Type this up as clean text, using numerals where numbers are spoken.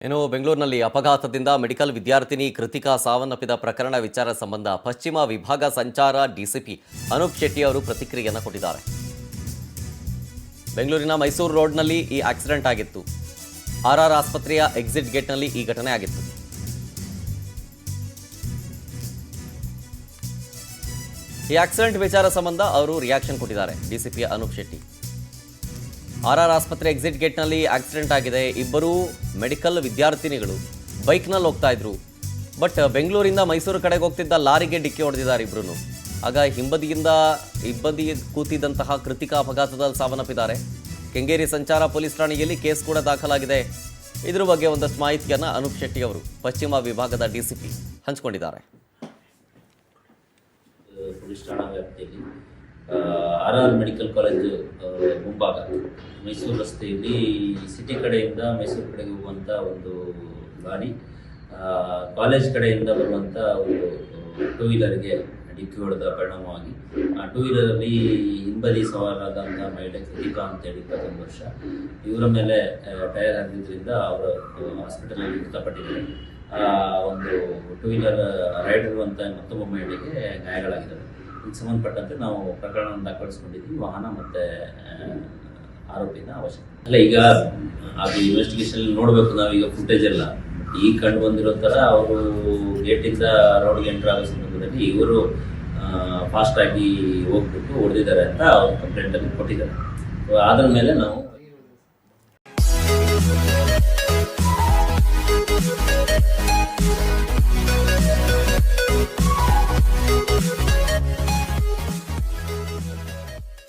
ಇನ್ನು ಬೆಂಗಳೂರಿನಲ್ಲಿ ಅಪಘಾತದಿಂದ ಮೆಡಿಕಲ್ ವಿದ್ಯಾರ್ಥಿನಿ ಕೃತಿಕಾ ಸಾವನ್ನಪ್ಪಿದ ಪ್ರಕರಣ ವಿಚಾರ ಸಂಬಂಧ ಪಶ್ಚಿಮ ವಿಭಾಗ ಸಂಚಾರ ಡಿಸಿಪಿ ಅನೂಪ್ ಶೆಟ್ಟಿ ಅವರು ಪ್ರತಿಕ್ರಿಯೆಯನ್ನು ಕೊಟ್ಟಿದ್ದಾರೆ. ಬೆಂಗಳೂರಿನ ಮೈಸೂರು ರೋಡ್ನಲ್ಲಿ ಈ ಆಕ್ಸಿಡೆಂಟ್ ಆಗಿತ್ತು. ಆರ್ಆರ್ ಆಸ್ಪತ್ರೆಯ ಎಕ್ಸಿಟ್ ಗೇಟ್ನಲ್ಲಿ ಈ ಘಟನೆ ಆಗಿತ್ತು. ಈ ಆಕ್ಸಿಡೆಂಟ್ ವಿಚಾರ ಸಂಬಂಧ ಅವರು ರಿಯಾಕ್ಷನ್ ಕೊಟ್ಟಿದ್ದಾರೆ ಡಿಸಿಪಿ ಅನೂಪ್ ಶೆಟ್ಟಿ. ಆರ್ಆರ್ ಆಸ್ಪತ್ರೆ ಎಕ್ಸಿಟ್ ಗೇಟ್ನಲ್ಲಿ ಆಕ್ಸಿಡೆಂಟ್ ಆಗಿದೆ. ಇಬ್ಬರು ಮೆಡಿಕಲ್ ವಿದ್ಯಾರ್ಥಿನಿಗಳು ಬೈಕ್ನಲ್ಲಿ ಹೋಗ್ತಾ ಇದ್ರು. ಬಟ್ ಬೆಂಗಳೂರಿಂದ ಮೈಸೂರು ಕಡೆಗೆ ಹೋಗ್ತಿದ್ದ ಲಾರಿಗೆ ಡಿಕ್ಕಿ ಹೊಡೆದಿದ್ದಾರೆ ಇಬ್ಬರು. ಆಗ ಹಿಂಬದಿ ಕೂತಿದ್ದಂತಹ ಕೃತಿಕಾ ಅಪಘಾತದಲ್ಲಿ ಸಾವನ್ನಪ್ಪಿದ್ದಾರೆ. ಕೆಂಗೇರಿ ಸಂಚಾರ ಪೊಲೀಸ್ ಠಾಣೆಯಲ್ಲಿ ಕೇಸ್ ಕೂಡ ದಾಖಲಾಗಿದೆ. ಇದ್ರ ಬಗ್ಗೆ ಒಂದಷ್ಟು ಮಾಹಿತಿಯನ್ನು ಅನೂಪ್ ಶೆಟ್ಟಿ ಅವರು ಪಶ್ಚಿಮ ವಿಭಾಗದ ಡಿಸಿಪಿ ಹಂಚಿಕೊಂಡಿದ್ದಾರೆ. ಪೊಲೀಸ್ ಠಾಣಾ ವ್ಯಾಪ್ತಿಯಲ್ಲಿ ಆರ್ಆರ್ ಮೆಡಿಕಲ್ ಕಾಲೇಜು ಮುಂಭಾಗ ಮೈಸೂರು ರಸ್ತೆಯಲ್ಲಿ ಸಿಟಿ ಕಡೆಯಿಂದ ಮೈಸೂರು ಕಡೆಗೆ ಹೋಗುವಂಥ ಒಂದು ಗಾಡಿ ಕಾಲೇಜ್ ಕಡೆಯಿಂದ ಬರುವಂಥ ಒಂದು ಟೂ ವೀಲರ್ಗೆ ಡಿಕ್ಕಿ ಹೊಡೆದ ಪರಿಣಾಮವಾಗಿ ಆ ಟೂ ವೀಲರಲ್ಲಿ ಹಿಂಬದಿ ಸವಾರಾದಂಥ ಮಹಿಳೆ ಕೃತಿಕಾ ಅಂತೇಳಿ 21 ವರ್ಷ ಇವರ ಮೇಲೆ ಟೈರ್ ಹರಿದಿದ್ದರಿಂದ ಅವರು ಹಾಸ್ಪಿಟಲಲ್ಲಿ ಮೃತಪಟ್ಟಿದ್ದಾರೆ. ಒಂದು ಟೂ ವೀಲರ್ ರೈಡರ್ ಅಂತ ಮತ್ತೊಬ್ಬ ಮಹಿಳೆಗೆ ಗಾಯಗಳಾಗಿದ್ದಾವೆ. ಇದಕ್ಕೆ ಸಂಬಂಧಪಟ್ಟಂತೆ ನಾವು ಪ್ರಕರಣವನ್ನು ದಾಖಲಿಸಿಕೊಂಡಿದ್ವಿ. ವಾಹನ ಮತ್ತು ಆರೋಪಿನ ಅವಶ್ಯಕ ಅಲ್ಲ. ಈಗ ಅದು ಇನ್ವೆಸ್ಟಿಗೇಷನ್ ನೋಡಬೇಕು ನಾವೀಗ ಫುಟೇಜ್ ಎಲ್ಲ. ಈಗ ಕಂಡು ಬಂದಿರೋ ಥರ ಅವರು ಗೇಟಿಂದ ರೋಡ್ಗೆ ಎಂಟರ್ ಆಗೋ ಸಂದರ್ಭದಲ್ಲಿ ಇವರು ಫಾಸ್ಟಾಗಿ ಹೋಗ್ಬಿಟ್ಟು ಹೊಡೆದಿದ್ದಾರೆ ಅಂತ ಅವ್ರು ಕಂಪ್ಲೇಂಟಲ್ಲಿ ಕೊಟ್ಟಿದ್ದಾರೆ. ಅದರ ಮೇಲೆ ನಾವು